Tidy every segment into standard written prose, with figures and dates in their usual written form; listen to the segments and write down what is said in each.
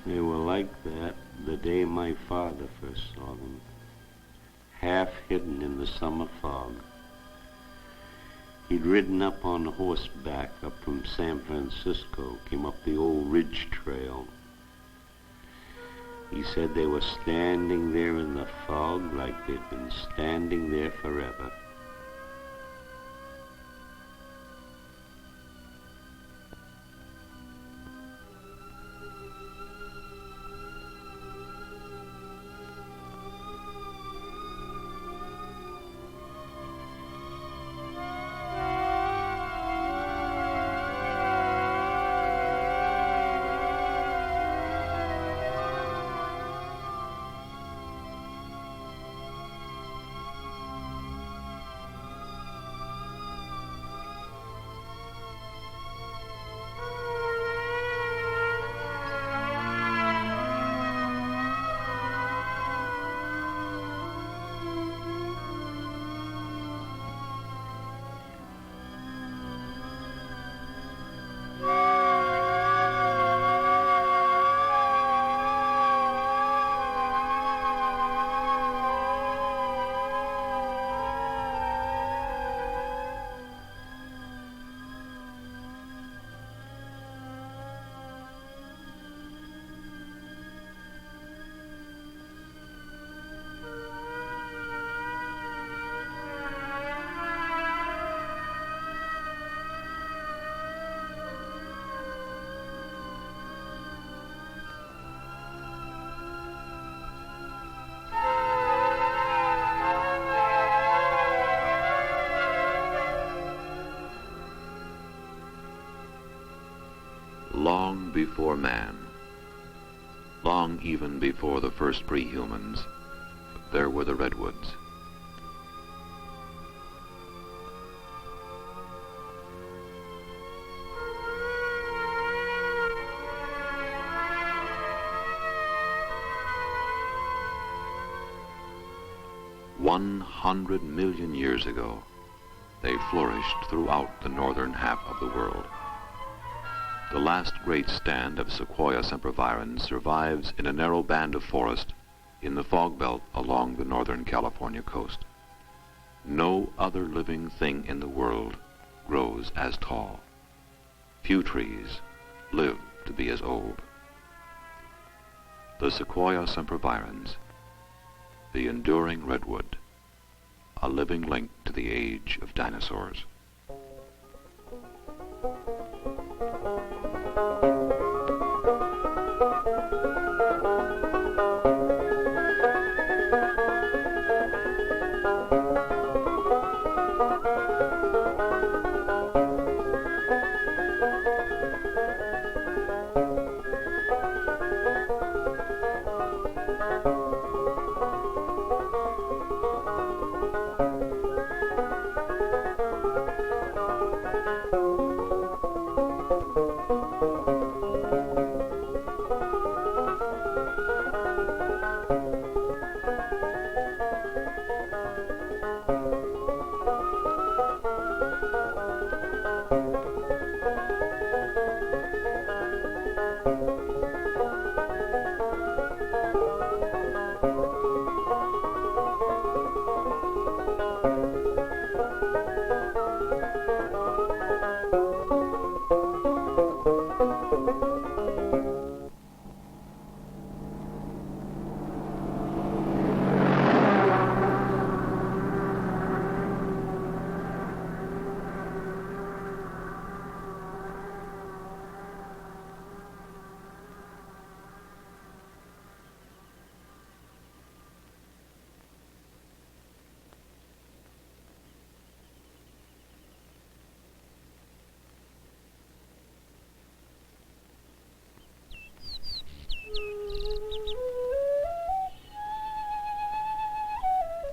They were like that the day my father first saw them, half hidden in the summer fog. He'd ridden up on horseback up from San Francisco, came up the old ridge trail. He said they were standing there in the fog like they'd been standing there forever. Long before man, long even before the first pre-humans, there were the Redwoods. $100 million years ago, they flourished throughout the northern half of the world. The last great stand of Sequoia sempervirens survives in a narrow band of forest in the fog belt along the northern California coast. No other living thing in the world grows as tall. Few trees live to be as old. The Sequoia sempervirens, the enduring redwood, a living link to the age of dinosaurs.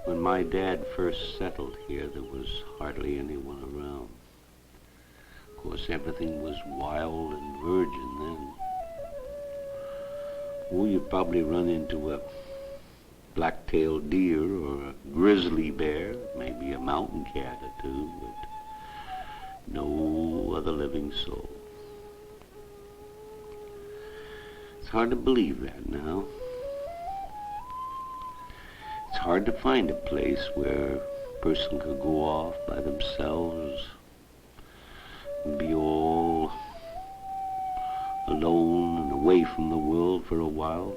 When my dad first settled here, there was hardly anyone around. Of course, everything was wild and virgin then. Well, you'd probably run into a black-tailed deer or a grizzly bear, maybe a mountain cat or two, but no other living soul. It's hard to believe that now. It's hard to find a place where a person could go off by themselves and be all alone and away from the world for a while.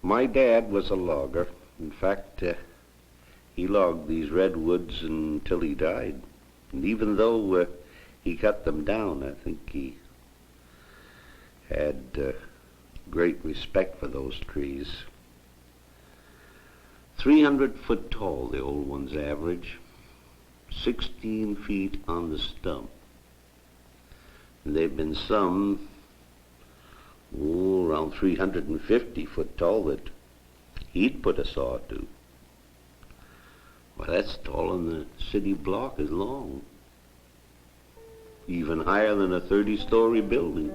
My dad was a logger. In fact, he logged these redwoods until he died. And even though he cut them down, I think he had great respect for those trees. 300 foot tall, the old ones average, 16 feet on the stump. And there have been some around 350 foot tall that he'd put a saw to. Well, that's taller than the city block is long. Even higher than a 30-story building.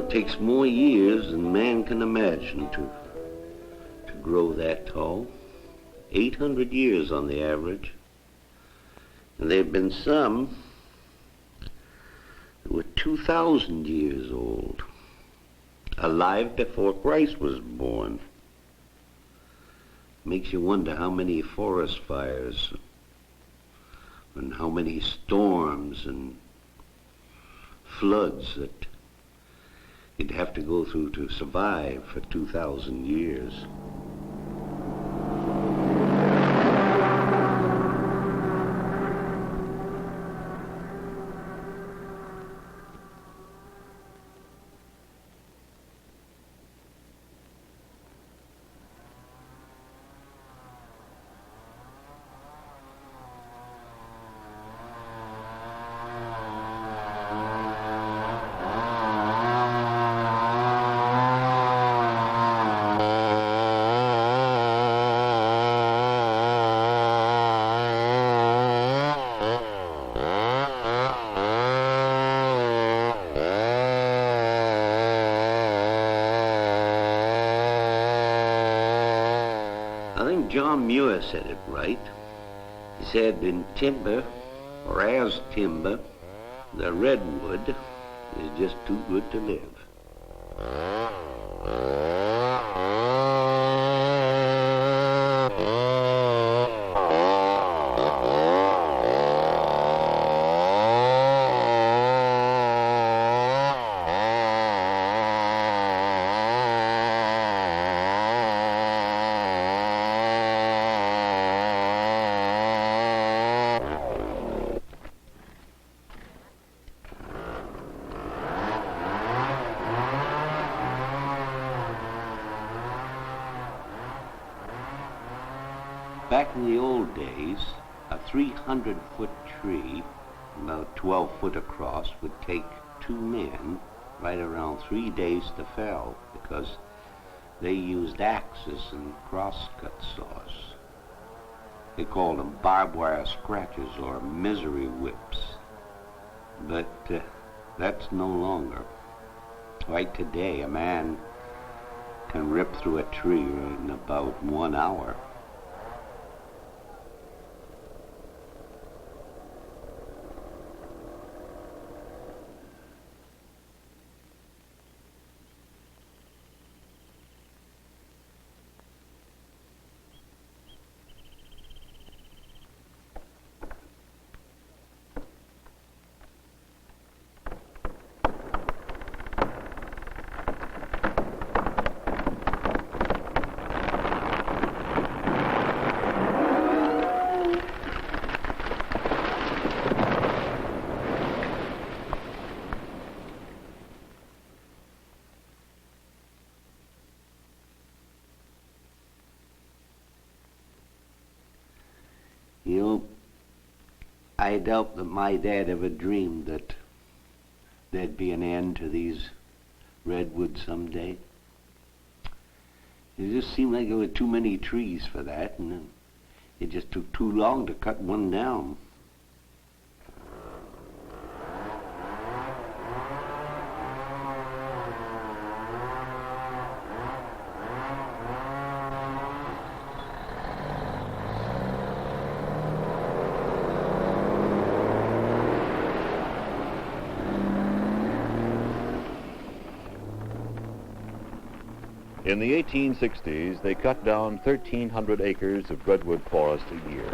It takes more years than man can imagine to grow that tall. 800 years on the average. And there have been some that were 2,000 years old, alive before Christ was born. Makes you wonder how many forest fires and how many storms and floods that you'd have to go through to survive for 2,000 years. John Muir said it right. He said in timber, or as timber, the redwood is just too good to live. Back in the old days, a 300-foot tree, about 12 foot across, would take 2 men right around 3 days to fell, because they used axes and crosscut saws. They called them barbed wire scratches or misery whips. But that's no longer. Right today, a man can rip through a tree in about 1 hour. You know, I doubt that my dad ever dreamed that there'd be an end to these redwoods someday. It just seemed like there were too many trees for that, and it just took too long to cut one down. In the 1860s, they cut down 1,300 acres of redwood forest a year.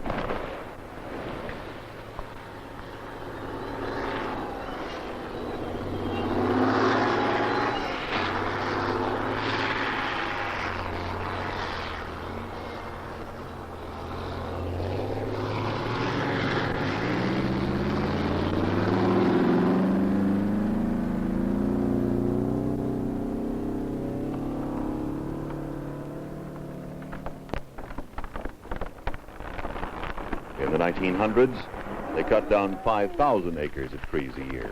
In the 1900s, they cut down 5,000 acres of trees a year.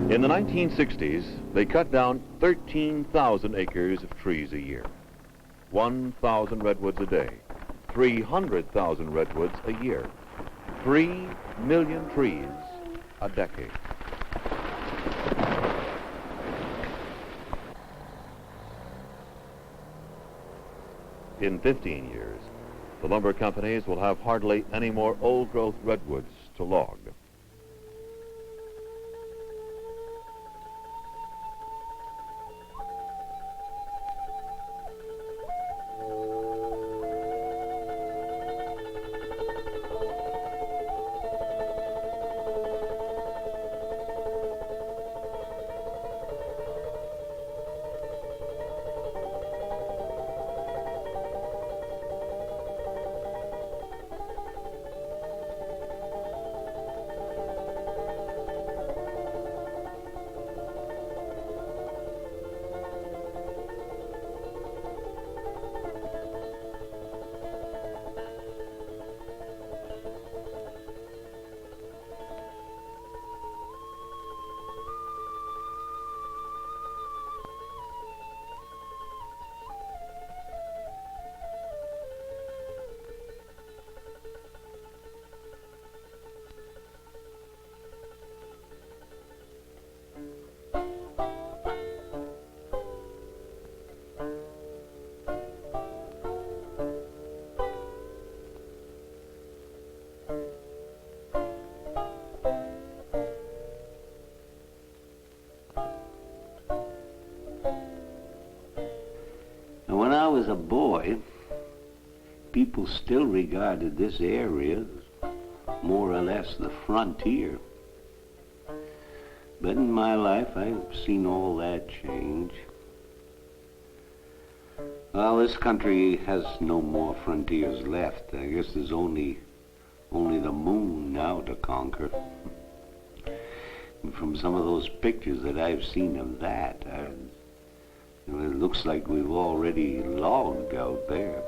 In the 1960s, they cut down 13,000 acres of trees a year. 1,000 redwoods a day. 300,000 redwoods a year. 3 million trees a decade. In 15 years, the lumber companies will have hardly any more old-growth redwoods to log. When I was a boy, people still regarded this area as more or less the frontier. But in my life, I've seen all that change. Well, this country has no more frontiers left. I guess there's only the moon now to conquer. And from some of those pictures that I've seen of that, it looks like we've already logged out there.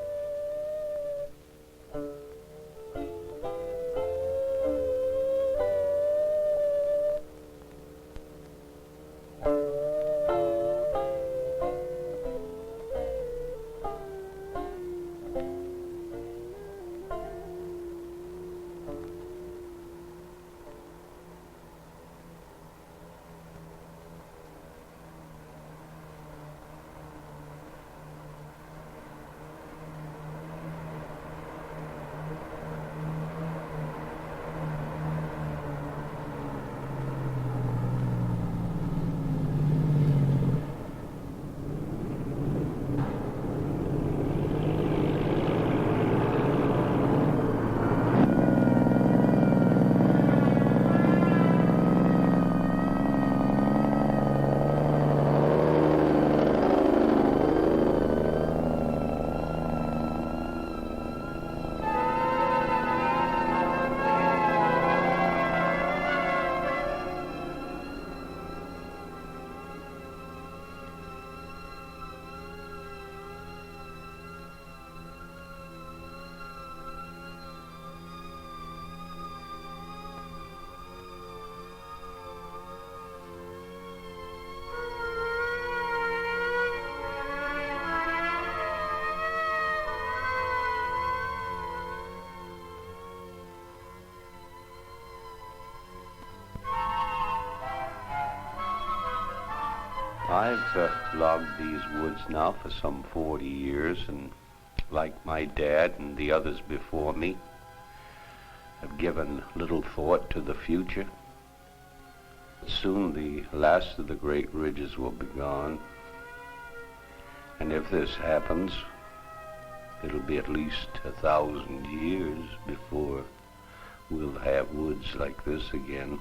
I've logged these woods now for some 40 years, and like my dad and the others before me, I've given little thought to the future. Soon the last of the great ridges will be gone, and if this happens, it'll be at least 1,000 years before we'll have woods like this again.